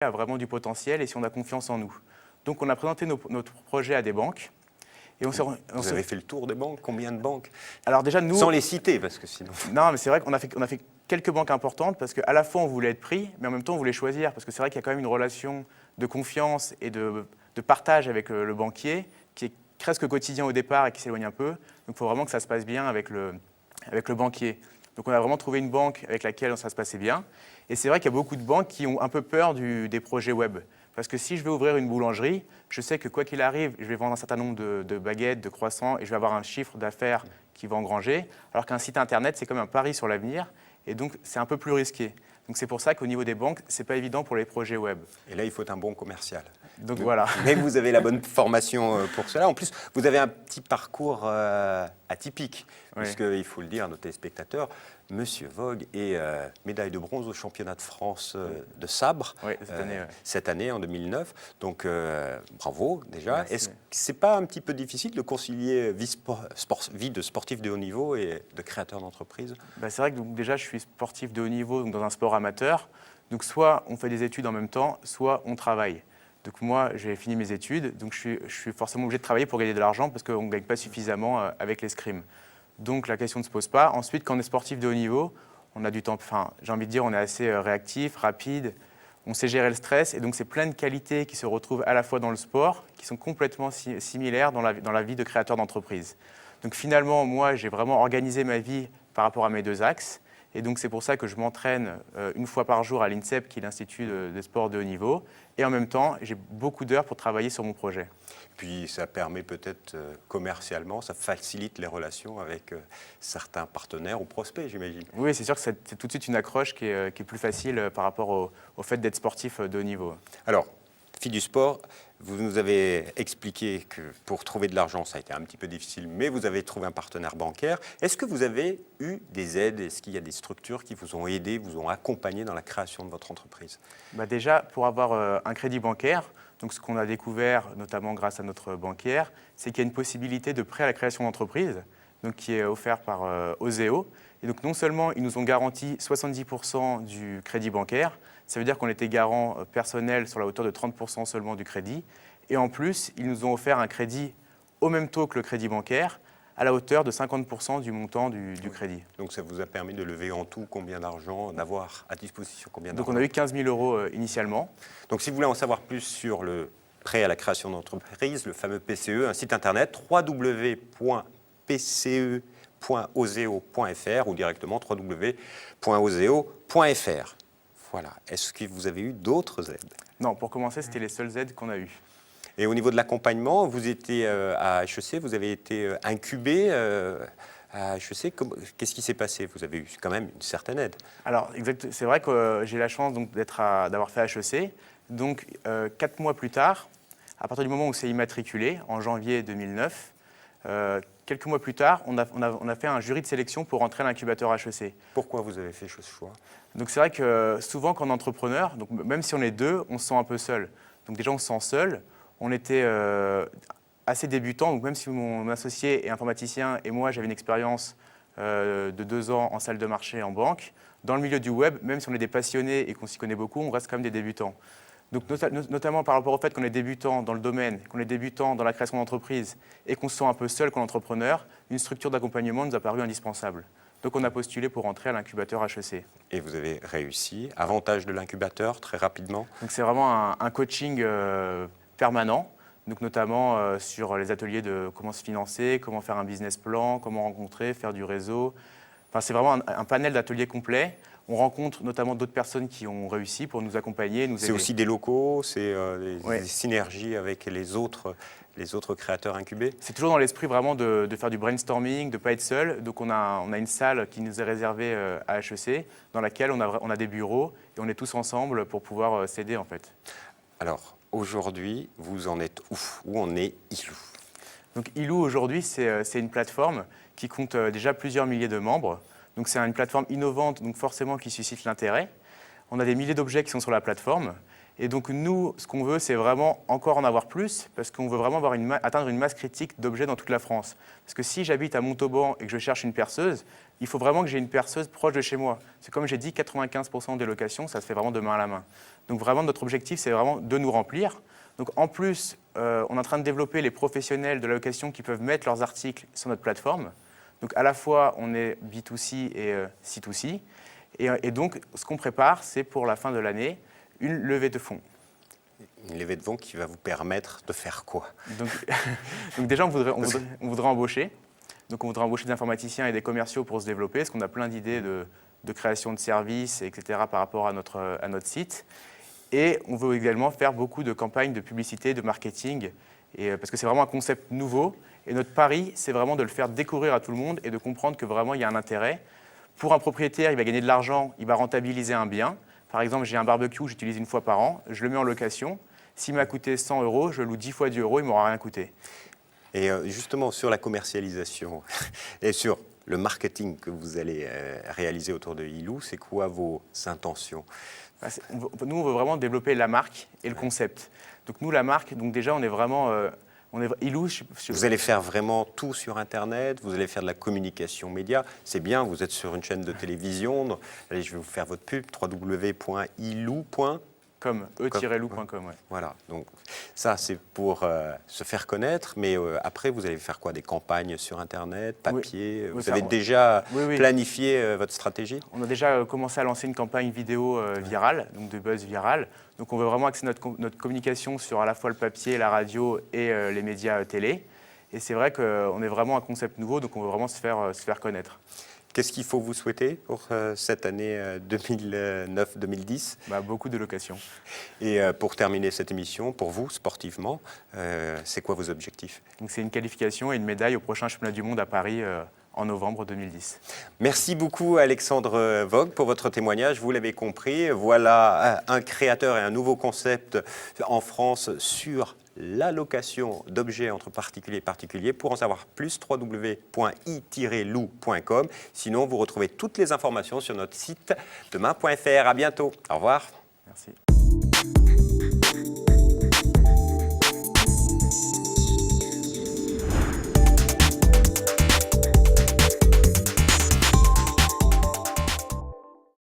a vraiment du potentiel et si on a confiance en nous. Donc on a présenté notre projet à des banques. Et Vous avez fait le tour des banques? Combien de banques? Alors déjà, nous... Sans les citer, parce que sinon... Non, mais c'est vrai qu'on a fait quelques banques importantes parce qu'à la fois on voulait être pris, mais en même temps on voulait choisir. Parce que c'est vrai qu'il y a quand même une relation de confiance et de partage avec le banquier qui est presque quotidien au départ et qui s'éloigne un peu. Donc il faut vraiment que ça se passe bien avec le banquier. Donc on a vraiment trouvé une banque avec laquelle ça se passait bien. Et c'est vrai qu'il y a beaucoup de banques qui ont un peu peur des projets web. Parce que si je vais ouvrir une boulangerie, je sais que quoi qu'il arrive, je vais vendre un certain nombre de baguettes, de croissants, et je vais avoir un chiffre d'affaires qui va engranger. Alors qu'un site internet, c'est comme un pari sur l'avenir, et donc c'est un peu plus risqué. Donc c'est pour ça qu'au niveau des banques, ce n'est pas évident pour les projets web. Et là, il faut un bon commercial. Donc voilà. Mais vous avez la bonne formation pour cela. En plus, vous avez un petit parcours atypique, Oui. puisqu'il faut le dire à nos téléspectateurs, Monsieur Vogue est médaille de bronze au championnat de France de sabre cette année, en 2009. Donc bravo déjà. Merci. Est-ce que ce n'est pas un petit peu difficile de concilier vie de sportif de haut niveau et de créateur d'entreprise? C'est vrai que donc, déjà, je suis sportif de haut niveau donc dans un sport amateur. Donc soit on fait des études en même temps, soit on travaille. Donc moi, j'ai fini mes études, donc je suis forcément obligé de travailler pour gagner de l'argent parce qu'on ne gagne pas suffisamment avec l'escrime. Donc la question ne se pose pas. Ensuite, quand on est sportif de haut niveau, on a du temps, enfin j'ai envie de dire, on est assez réactif, rapide, on sait gérer le stress et donc c'est plein de qualités qui se retrouvent à la fois dans le sport, qui sont complètement similaires dans la vie de créateur d'entreprise. Donc finalement, moi, j'ai vraiment organisé ma vie par rapport à mes deux axes. Et donc c'est pour ça que je m'entraîne une fois par jour à l'INSEP, qui est l'Institut des sports de haut niveau. Et en même temps, j'ai beaucoup d'heures pour travailler sur mon projet. Puis ça permet peut-être commercialement, ça facilite les relations avec certains partenaires ou prospects, j'imagine. Oui, c'est sûr que c'est tout de suite une accroche qui est plus facile par rapport au fait d'être sportif de haut niveau. Alors, Fille du sport, vous nous avez expliqué que pour trouver de l'argent, ça a été un petit peu difficile, mais vous avez trouvé un partenaire bancaire. Est-ce que vous avez eu des aides? Est-ce qu'il y a des structures qui vous ont aidé, vous ont accompagné dans la création de votre entreprise? Déjà, pour avoir un crédit bancaire, donc ce qu'on a découvert, notamment grâce à notre banquière, c'est qu'il y a une possibilité de prêt à la création d'entreprise, donc qui est offert par Oseo. Et donc non seulement ils nous ont garanti 70% du crédit bancaire, ça veut dire qu'on était garant personnel sur la hauteur de 30% seulement du crédit, et en plus ils nous ont offert un crédit au même taux que le crédit bancaire, à la hauteur de 50% du montant du crédit. Donc ça vous a permis de lever en tout combien d'argent, d'avoir à disposition combien d'argent? Donc on a eu 15 000 € initialement. Donc si vous voulez en savoir plus sur le prêt à la création d'entreprise, le fameux PCE, un site internet www.pce.oseo.fr ou directement www.oseo.fr. Voilà. Est-ce que vous avez eu d'autres aides? Non, pour commencer, c'était les seules aides qu'on a eues. Et au niveau de l'accompagnement, vous étiez à HEC, vous avez été incubé à HEC. Qu'est-ce qui s'est passé? Vous avez eu quand même une certaine aide. Alors, c'est vrai que j'ai la chance d'avoir fait HEC. Donc, 4 mois plus tard, à partir du moment où c'est immatriculé, en janvier 2009, quelques mois plus tard, on a fait un jury de sélection pour entrer à l'incubateur HEC. Pourquoi vous avez fait ce choix? Donc c'est vrai que souvent quand on est entrepreneur, donc même si on est deux, on se sent un peu seul. Donc déjà on se sent seul. On était assez débutants, donc même si mon associé est informaticien et moi j'avais une expérience de 2 ans en salle de marché en banque, dans le milieu du web, même si on est des passionnés et qu'on s'y connaît beaucoup, on reste quand même des débutants. Donc notamment par rapport au fait qu'on est débutant dans le domaine, qu'on est débutant dans la création d'entreprise et qu'on se sent un peu seul comme entrepreneur, une structure d'accompagnement nous a paru indispensable. Donc on a postulé pour entrer à l'incubateur HEC. Et vous avez réussi. Avantage de l'incubateur, très rapidement? Donc c'est vraiment un coaching permanent, donc notamment sur les ateliers de comment se financer, comment faire un business plan, comment rencontrer, faire du réseau. Enfin, c'est vraiment un panel d'ateliers complet. On rencontre notamment d'autres personnes qui ont réussi pour nous accompagner, nous aider. C'est aussi des locaux, c'est des synergies avec les autres créateurs incubés? C'est toujours dans l'esprit vraiment de faire du brainstorming, de ne pas être seul. Donc on a une salle qui nous est réservée à HEC, dans laquelle on a des bureaux et on est tous ensemble pour pouvoir s'aider en fait. Alors aujourd'hui, vous en êtes où? Où en est Ilou? Donc Ilou aujourd'hui, c'est une plateforme qui compte déjà plusieurs milliers de membres. Donc c'est une plateforme innovante, donc forcément qui suscite l'intérêt. On a des milliers d'objets qui sont sur la plateforme. Et donc nous, ce qu'on veut, c'est vraiment encore en avoir plus, parce qu'on veut vraiment atteindre une masse critique d'objets dans toute la France. Parce que si j'habite à Montauban et que je cherche une perceuse, il faut vraiment que j'ai une perceuse proche de chez moi. C'est comme j'ai dit, 95% des locations, ça se fait vraiment de main à la main. Donc vraiment, notre objectif, c'est vraiment de nous remplir. Donc en plus, on est en train de développer les professionnels de la location qui peuvent mettre leurs articles sur notre plateforme. Donc à la fois, on est B2C et C2C. Et donc, ce qu'on prépare, c'est pour la fin de l'année, une levée de fonds. Une levée de fonds qui va vous permettre de faire quoi? Donc déjà, on voudrait embaucher. Donc on voudrait embaucher des informaticiens et des commerciaux pour se développer, parce qu'on a plein d'idées de création de services, etc. par rapport à notre site. Et on veut également faire beaucoup de campagnes de publicité, de marketing, parce que c'est vraiment un concept nouveau. Et notre pari, c'est vraiment de le faire découvrir à tout le monde et de comprendre que vraiment, il y a un intérêt. Pour un propriétaire, il va gagner de l'argent, il va rentabiliser un bien. Par exemple, j'ai un barbecue, j'utilise une fois par an, je le mets en location. S'il m'a coûté 100 €, je loue 10 fois 10 €, il ne m'aura rien coûté. Et justement, sur la commercialisation et sur le marketing que vous allez réaliser autour de Ilou, c'est quoi vos intentions? Nous, on veut vraiment développer la marque et le concept. Donc nous, la marque, donc déjà, on est vraiment... Ilou, Vous allez faire vraiment tout sur Internet, vous allez faire de la communication média. C'est bien, vous êtes sur une chaîne de télévision. Donc, allez, je vais vous faire votre pub, www.ilou.com. e-lou.com, ouais. Voilà, donc ça c'est pour se faire connaître, mais après vous allez faire quoi? Des campagnes sur Internet, papier? Oui, vous avez déjà oui. planifié votre stratégie? On a déjà commencé à lancer une campagne vidéo virale, donc de buzz viral. Donc on veut vraiment axer notre communication sur à la fois le papier, la radio et les médias télé. Et c'est vrai qu'on est vraiment un concept nouveau, donc on veut vraiment se faire connaître. Qu'est-ce qu'il faut vous souhaiter pour cette année 2009-2010? Beaucoup de locations. Et pour terminer cette émission, pour vous, sportivement, c'est quoi vos objectifs? Donc c'est une qualification et une médaille au prochain championnat du monde à Paris en novembre 2010. Merci beaucoup Alexandre Vogt pour votre témoignage. Vous l'avez compris, voilà un créateur et un nouveau concept en France sur la location d'objets entre particuliers et particuliers. Pour en savoir plus, www.i-lou.com. Sinon, vous retrouvez toutes les informations sur notre site demain.fr. À bientôt. Au revoir. Merci.